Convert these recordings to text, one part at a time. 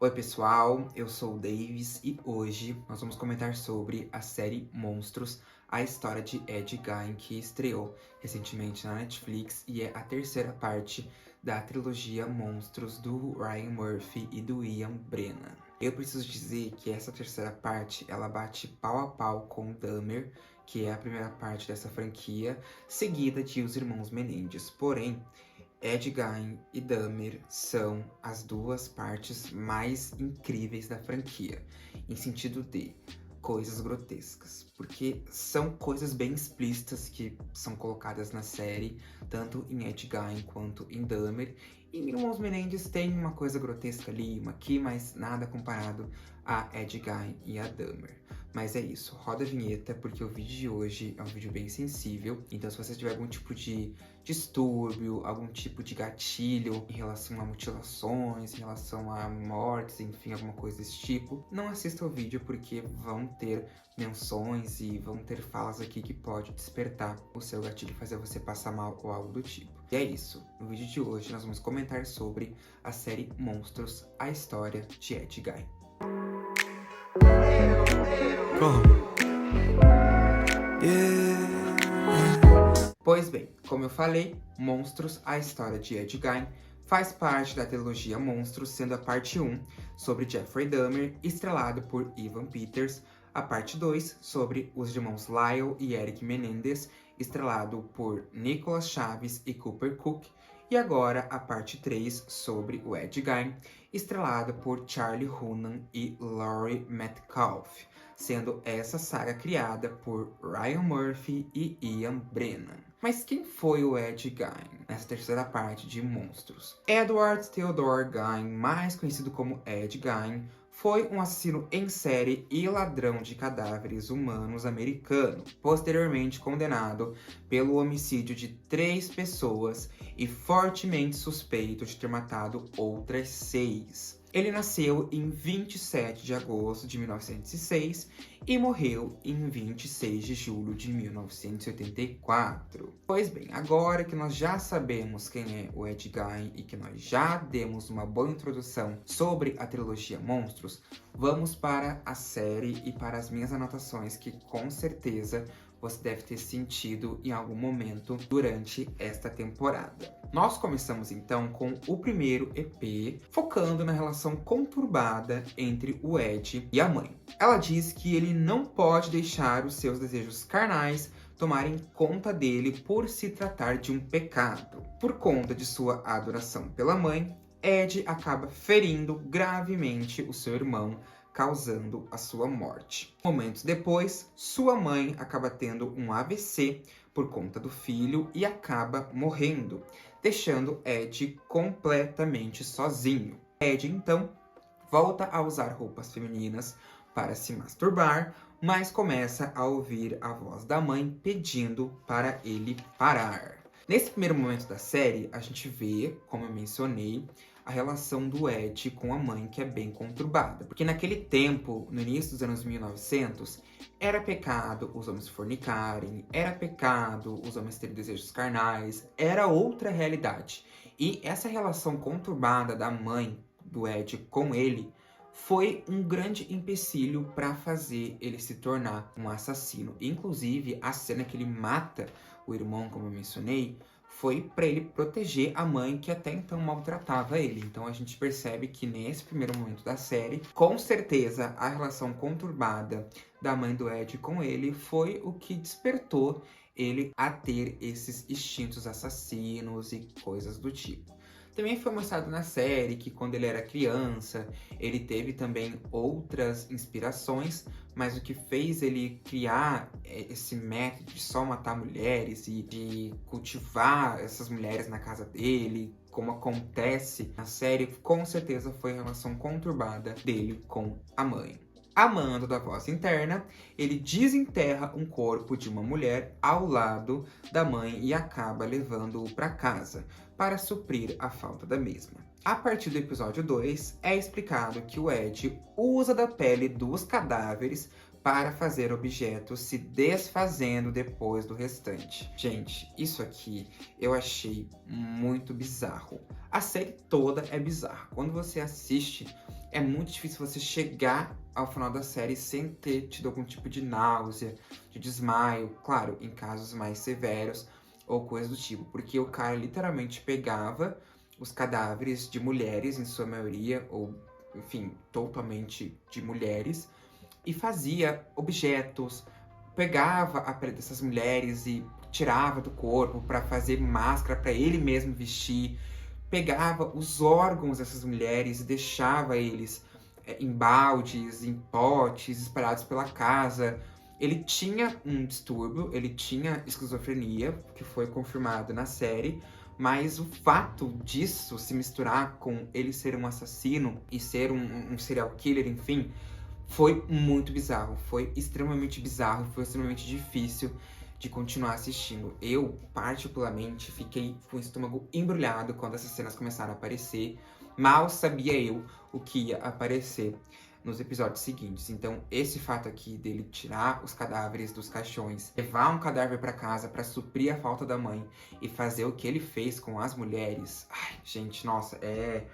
Oi pessoal, eu sou o Davis e hoje nós vamos comentar sobre a série Monstros, a história de Ed Gein, que estreou recentemente na Netflix e é a terceira parte da trilogia Monstros do Ryan Murphy e do Ian Brennan. Eu preciso dizer que essa terceira parte ela bate pau a pau com Dahmer, que é a primeira parte dessa franquia, seguida de Os Irmãos Menendez. Porém, Ed Gein e Dahmer são as duas partes mais incríveis da franquia, em sentido de coisas grotescas, porque são coisas bem explícitas que são colocadas na série, tanto em Ed Gein quanto em Dahmer. E Irmãos Menendez tem uma coisa grotesca ali, uma aqui, mas nada comparado a Ed Gein e a Dahmer. Mas é isso, roda a vinheta, porque o vídeo de hoje é um vídeo bem sensível, então se você tiver algum tipo de distúrbio, algum tipo de gatilho em relação a mutilações, em relação a mortes, enfim, alguma coisa desse tipo, não assista o vídeo porque vão ter menções e vão ter falas aqui que pode despertar o seu gatilho e fazer você passar mal ou algo do tipo. E é isso, no vídeo de hoje nós vamos comentar sobre a série Monstros, a história de Ed Gein. Pois bem, como eu falei, Monstros, a história de Ed Gein, faz parte da trilogia Monstros, sendo a parte 1 sobre Jeffrey Dahmer, estrelado por Evan Peters, a parte 2 sobre os irmãos Lyle e Eric Menendez, estrelado por Nicolas Chaves e Cooper Cook, e agora a parte 3 sobre o Ed Gein, estrelado por Charlie Hunnam e Laurie Metcalf, sendo essa saga criada por Ryan Murphy e Ian Brennan. Mas quem foi o Ed Gein nessa terceira parte de Monstros? Edward Theodore Gein, mais conhecido como Ed Gein, foi um assassino em série e ladrão de cadáveres humanos americano, posteriormente condenado pelo homicídio de 3 pessoas e fortemente suspeito de ter matado outras 6. Ele nasceu em 27 de agosto de 1906 e morreu em 26 de julho de 1984. Pois bem, agora que nós já sabemos quem é o Ed Gein e que nós já demos uma boa introdução sobre a trilogia Monstros, vamos para a série e para as minhas anotações que com certeza você deve ter sentido em algum momento durante esta temporada. Nós começamos então com o primeiro EP, focando na relação conturbada entre o Ed e a mãe. Ela diz que ele não pode deixar os seus desejos carnais tomarem conta dele por se tratar de um pecado. Por conta de sua adoração pela mãe, Ed acaba ferindo gravemente o seu irmão, causando a sua morte. Momentos depois, sua mãe acaba tendo um AVC por conta do filho e acaba morrendo, deixando Ed completamente sozinho. Ed, então, volta a usar roupas femininas para se masturbar, mas começa a ouvir a voz da mãe pedindo para ele parar. Nesse primeiro momento da série, a gente vê, como eu mencionei, a relação do Ed com a mãe, que é bem conturbada. Porque naquele tempo, no início dos anos 1900, era pecado os homens fornicarem, era pecado os homens terem desejos carnais, era outra realidade. E essa relação conturbada da mãe do Ed com ele foi um grande empecilho para fazer ele se tornar um assassino. Inclusive, a cena que ele mata o irmão, como eu mencionei, foi para ele proteger a mãe que até então maltratava ele. Então a gente percebe que nesse primeiro momento da série, com certeza a relação conturbada da mãe do Ed com ele foi o que despertou ele a ter esses instintos assassinos e coisas do tipo. Também foi mostrado na série que quando ele era criança, ele teve também outras inspirações, mas o que fez ele criar esse método de só matar mulheres e de cultivar essas mulheres na casa dele, como acontece na série, com certeza foi a relação conturbada dele com a mãe. Amando da voz interna, ele desenterra um corpo de uma mulher ao lado da mãe e acaba levando-o para casa, para suprir a falta da mesma. A partir do episódio 2, é explicado que o Ed usa da pele dos cadáveres para fazer objetos, se desfazendo depois do restante. Gente, isso aqui eu achei muito bizarro. A série toda é bizarra. Quando você assiste, é muito difícil você chegar ao final da série sem ter tido algum tipo de náusea, de desmaio. Claro, em casos mais severos ou coisa do tipo. Porque o cara literalmente pegava os cadáveres de mulheres, em sua maioria, ou enfim, totalmente de mulheres, e fazia objetos, pegava a pele dessas mulheres e tirava do corpo para fazer máscara para ele mesmo vestir, pegava os órgãos dessas mulheres e deixava eles em baldes, em potes, espalhados pela casa. Ele tinha um distúrbio, ele tinha esquizofrenia, que foi confirmado na série, mas o fato disso se misturar com ele ser um assassino e ser um serial killer, enfim, foi muito bizarro. Foi extremamente bizarro, foi extremamente difícil de continuar assistindo. Eu, particularmente, fiquei com o estômago embrulhado quando essas cenas começaram a aparecer. Mal sabia eu o que ia aparecer nos episódios seguintes. Então, esse fato aqui dele tirar os cadáveres dos caixões, levar um cadáver para casa para suprir a falta da mãe e fazer o que ele fez com as mulheres. Ai, gente, nossa, é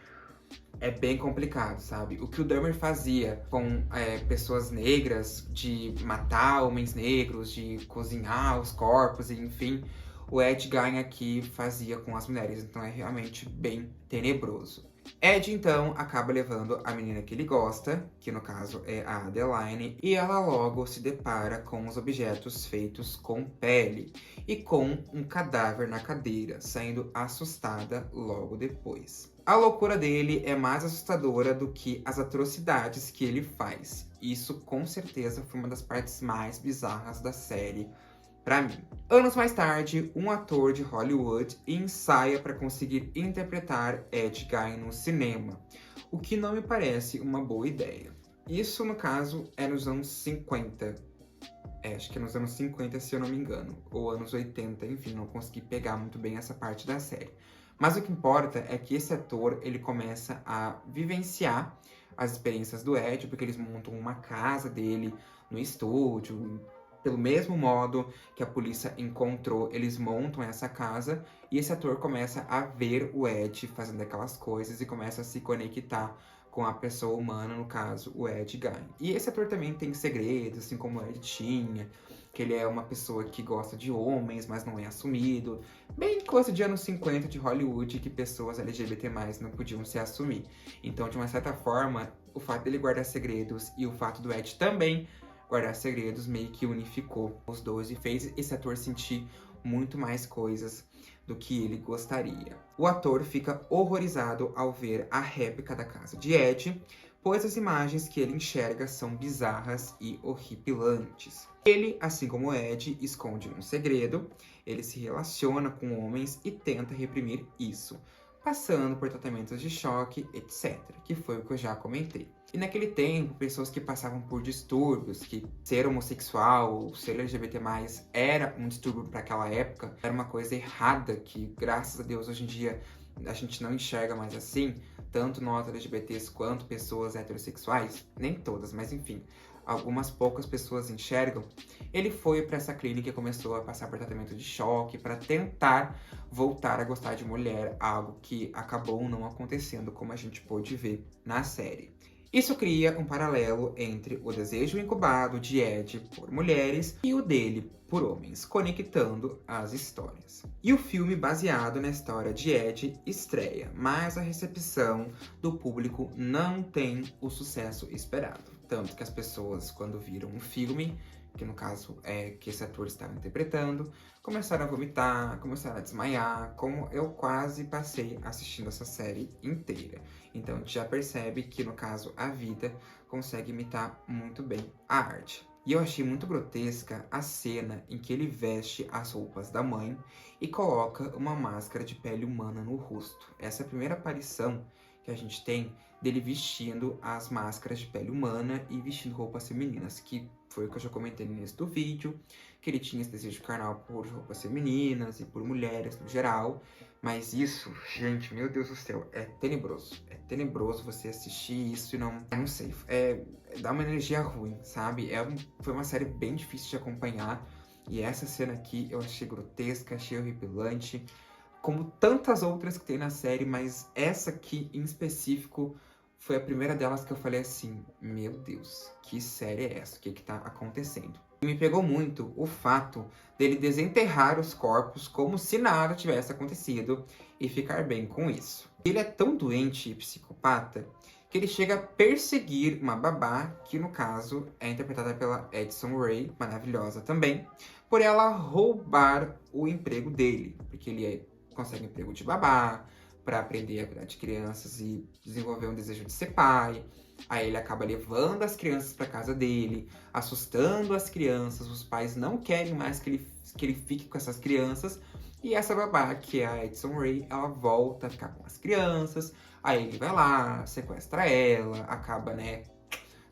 bem complicado, sabe? O que o Dahmer fazia com pessoas negras, de matar homens negros, de cozinhar os corpos, e enfim, o Ed Gein aqui fazia com as mulheres. Então é realmente bem tenebroso. Ed, então, acaba levando a menina que ele gosta, que no caso é a Adeline, e ela logo se depara com os objetos feitos com pele e com um cadáver na cadeira, saindo assustada logo depois. A loucura dele é mais assustadora do que as atrocidades que ele faz. Isso, com certeza, foi uma das partes mais bizarras da série pra mim. Anos mais tarde, um ator de Hollywood ensaia para conseguir interpretar Ed Gein no cinema, o que não me parece uma boa ideia. Isso, no caso, é nos anos 50. Acho que é nos anos 50, se eu não me engano, ou anos 80, enfim, não consegui pegar muito bem essa parte da série. Mas o que importa é que esse ator, ele começa a vivenciar as experiências do Ed, porque eles montam uma casa dele no estúdio, pelo mesmo modo que a polícia encontrou, eles montam essa casa e esse ator começa a ver o Ed fazendo aquelas coisas e começa a se conectar com a pessoa humana, no caso, o Ed Gein. E esse ator também tem segredos, assim como o Ed tinha, que ele é uma pessoa que gosta de homens, mas não é assumido. Bem coisa de anos 50 de Hollywood, que pessoas LGBT+, não podiam se assumir. Então, de uma certa forma, o fato dele guardar segredos e o fato do Ed também guardar segredos meio que unificou os dois e fez esse ator sentir muito mais coisas do que ele gostaria. O ator fica horrorizado ao ver a réplica da casa de Ed, pois as imagens que ele enxerga são bizarras e horripilantes. Ele, assim como Ed, esconde um segredo, ele se relaciona com homens e tenta reprimir isso, passando por tratamentos de choque, etc., que foi o que eu já comentei. E naquele tempo, pessoas que passavam por distúrbios, que ser homossexual ou ser LGBT+, era um distúrbio para aquela época, era uma coisa errada, que graças a Deus hoje em dia a gente não enxerga mais assim, tanto nós LGBTs quanto pessoas heterossexuais, nem todas, mas enfim, algumas poucas pessoas enxergam. Ele foi para essa clínica e começou a passar por tratamento de choque para tentar voltar a gostar de mulher, algo que acabou não acontecendo, como a gente pôde ver na série. Isso cria um paralelo entre o desejo incubado de Ed por mulheres e o dele por homens, conectando as histórias. E o filme, baseado na história de Ed, estreia, mas a recepção do público não tem o sucesso esperado. Tanto que as pessoas, quando viram o filme, que no caso é que esse ator estava interpretando, começaram a vomitar, começaram a desmaiar, como eu quase passei assistindo essa série inteira. Então a gente já percebe que, no caso, a vida consegue imitar muito bem a arte. E eu achei muito grotesca a cena em que ele veste as roupas da mãe e coloca uma máscara de pele humana no rosto. Essa é a primeira aparição que a gente tem dele vestindo as máscaras de pele humana e vestindo roupas femininas, que foi o que eu já comentei no início do vídeo, que ele tinha esse desejo carnal por roupas femininas e por mulheres no geral. Mas isso, gente, meu Deus do céu, é tenebroso. É tenebroso você assistir isso e não sei, dá uma energia ruim, sabe? Foi uma série bem difícil de acompanhar. E essa cena aqui eu achei grotesca, achei horripilante, como tantas outras que tem na série, mas essa aqui em específico foi a primeira delas que eu falei assim, meu Deus, que série é essa? O que que tá acontecendo? E me pegou muito o fato dele desenterrar os corpos como se nada tivesse acontecido e ficar bem com isso. Ele é tão doente e psicopata que ele chega a perseguir uma babá, que no caso é interpretada pela Addison Rae, maravilhosa também, por ela roubar o emprego dele, porque consegue emprego de babá, para aprender a cuidar de crianças e desenvolver um desejo de ser pai. Aí ele acaba levando as crianças para casa dele, assustando as crianças. Os pais não querem mais que ele fique com essas crianças. E essa babá, que é a Addison Rae, ela volta a ficar com as crianças. Aí ele vai lá, sequestra ela, acaba,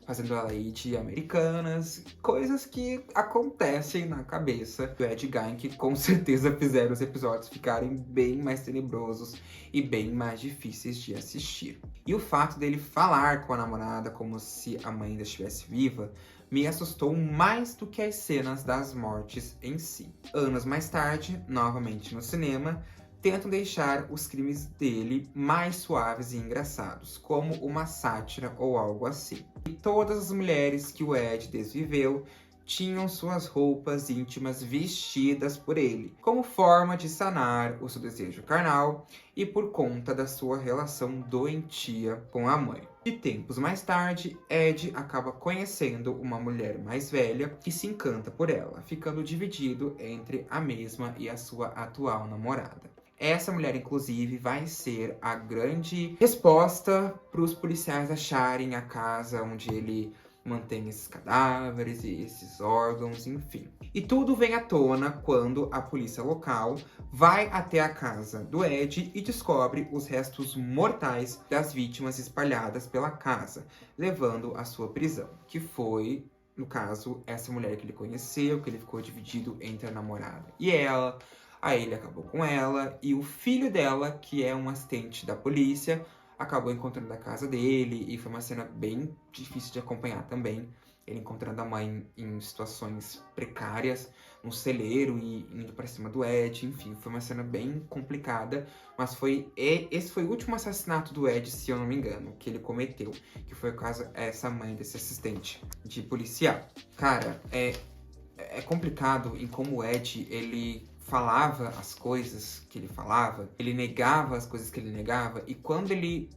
fazendo ela ir de Americanas, coisas que acontecem na cabeça do Ed Gein, que com certeza fizeram os episódios ficarem bem mais tenebrosos e bem mais difíceis de assistir. E o fato dele falar com a namorada como se a mãe ainda estivesse viva me assustou mais do que as cenas das mortes em si. Anos mais tarde, novamente no cinema, tentam deixar os crimes dele mais suaves e engraçados, como uma sátira ou algo assim. E todas as mulheres que o Ed desviveu tinham suas roupas íntimas vestidas por ele, como forma de sanar o seu desejo carnal e por conta da sua relação doentia com a mãe. E tempos mais tarde, Ed acaba conhecendo uma mulher mais velha que se encanta por ela, ficando dividido entre a mesma e a sua atual namorada. Essa mulher, inclusive, vai ser a grande resposta para os policiais acharem a casa onde ele mantém esses cadáveres e esses órgãos, enfim. E tudo vem à tona quando a polícia local vai até a casa do Ed e descobre os restos mortais das vítimas espalhadas pela casa, levando à sua prisão, que foi, no caso, essa mulher que ele conheceu, que ele ficou dividido entre a namorada e ela. Aí ele acabou com ela e o filho dela, que é um assistente da polícia, acabou encontrando a casa dele e foi uma cena bem difícil de acompanhar também. Ele encontrando a mãe em situações precárias, num celeiro e indo pra cima do Ed, enfim, foi uma cena bem complicada, mas esse foi o último assassinato do Ed, se eu não me engano, que ele cometeu, que foi o caso essa mãe desse assistente de policial. Cara, é complicado em como o Ed, ele falava as coisas que ele falava, ele negava as coisas que ele negava, e quando ele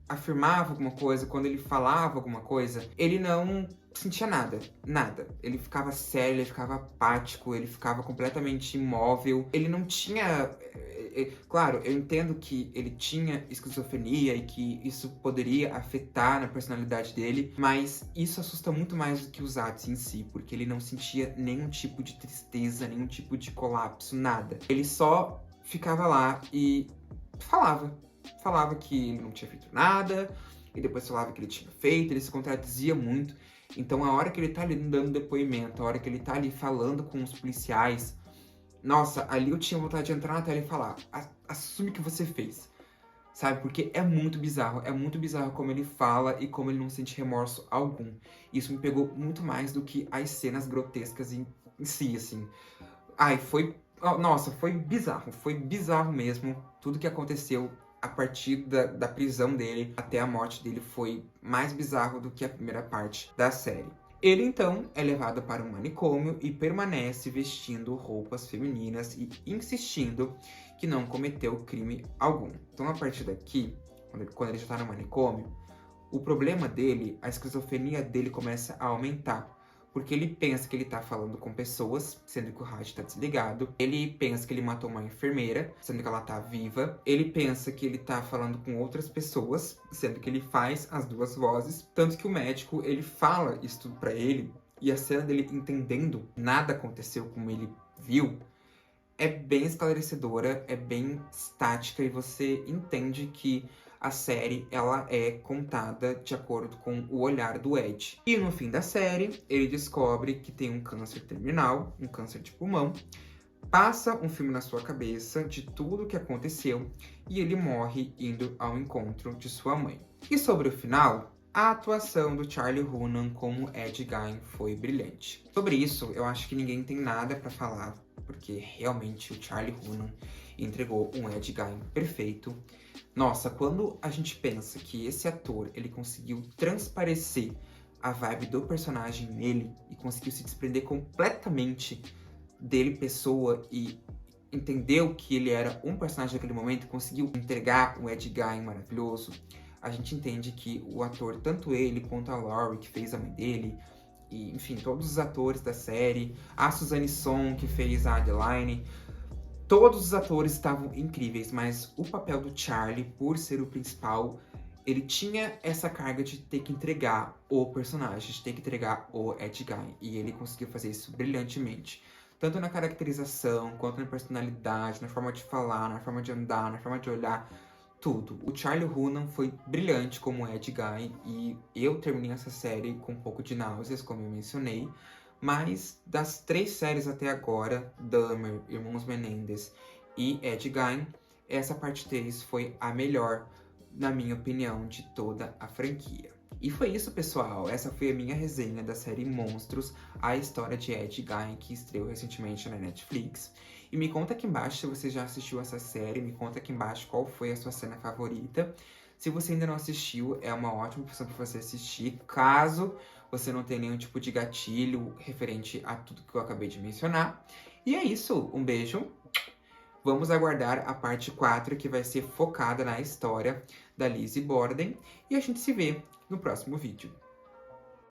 afirmava alguma coisa, quando ele falava alguma coisa, ele não sentia nada. Ele ficava sério, ele ficava apático, ele ficava completamente imóvel, ele não tinha... Claro, eu entendo que ele tinha esquizofrenia e que isso poderia afetar na personalidade dele, mas isso assusta muito mais do que os atos em si, porque ele não sentia nenhum tipo de tristeza, nenhum tipo de colapso, nada. Ele só ficava lá e falava que ele não tinha feito nada, e depois falava que ele tinha feito, ele se contradizia muito. Então a hora que ele tá ali dando depoimento, a hora que ele tá ali falando com os policiais, nossa, ali eu tinha vontade de entrar na tela e falar, assume que você fez, sabe? Porque é muito bizarro como ele fala e como ele não sente remorso algum. Isso me pegou muito mais do que as cenas grotescas em si, assim. Ai, nossa, foi bizarro mesmo. Tudo que aconteceu a partir da prisão dele até a morte dele foi mais bizarro do que a primeira parte da série. Ele, então, é levado para um manicômio e permanece vestindo roupas femininas e insistindo que não cometeu crime algum. Então, a partir daqui, quando ele já está no manicômio, o problema dele, a esquizofrenia dele começa a aumentar. Porque ele pensa que ele tá falando com pessoas, sendo que o rádio tá desligado. Ele pensa que ele matou uma enfermeira, sendo que ela tá viva. Ele pensa que ele tá falando com outras pessoas, sendo que ele faz as duas vozes. Tanto que o médico, ele fala isso tudo pra ele. E a cena dele entendendo que nada aconteceu como ele viu, é bem esclarecedora, é bem estática. E você entende que a série ela é contada de acordo com o olhar do Ed. E no fim da série, ele descobre que tem um câncer terminal, um câncer de pulmão, passa um filme na sua cabeça de tudo o que aconteceu e ele morre indo ao encontro de sua mãe. E sobre o final, a atuação do Charlie Hunnam como Ed Gein foi brilhante. Sobre isso, eu acho que ninguém tem nada pra falar, porque realmente o Charlie Hunnam entregou um Ed Gein perfeito. Nossa, quando a gente pensa que esse ator, ele conseguiu transparecer a vibe do personagem nele e conseguiu se desprender completamente dele pessoa e entendeu que ele era um personagem naquele momento, conseguiu entregar um Ed Gein maravilhoso, a gente entende que o ator, tanto ele quanto a Laurie, que fez a mãe dele, e enfim, todos os atores da série, a Suzanne Son, que fez a Adeline, todos os atores estavam incríveis, mas o papel do Charlie, por ser o principal, ele tinha essa carga de ter que entregar o personagem, de ter que entregar o Ed Gein, e ele conseguiu fazer isso brilhantemente. Tanto na caracterização, quanto na personalidade, na forma de falar, na forma de andar, na forma de olhar, tudo. O Charlie Hunnam foi brilhante como Ed Gein e eu terminei essa série com um pouco de náuseas, como eu mencionei. Mas das 3 séries até agora, Dahmer, Irmãos Menendez e Ed Gein, essa parte 3 foi a melhor, na minha opinião, de toda a franquia. E foi isso, pessoal. Essa foi a minha resenha da série Monstros, a história de Ed Gein, que estreou recentemente na Netflix. E me conta aqui embaixo se você já assistiu essa série, me conta aqui embaixo qual foi a sua cena favorita. Se você ainda não assistiu, é uma ótima opção para você assistir, caso você não tenha nenhum tipo de gatilho referente a tudo que eu acabei de mencionar. E é isso, um beijo. Vamos aguardar a parte 4, que vai ser focada na história da Lizzie Borden. E a gente se vê no próximo vídeo.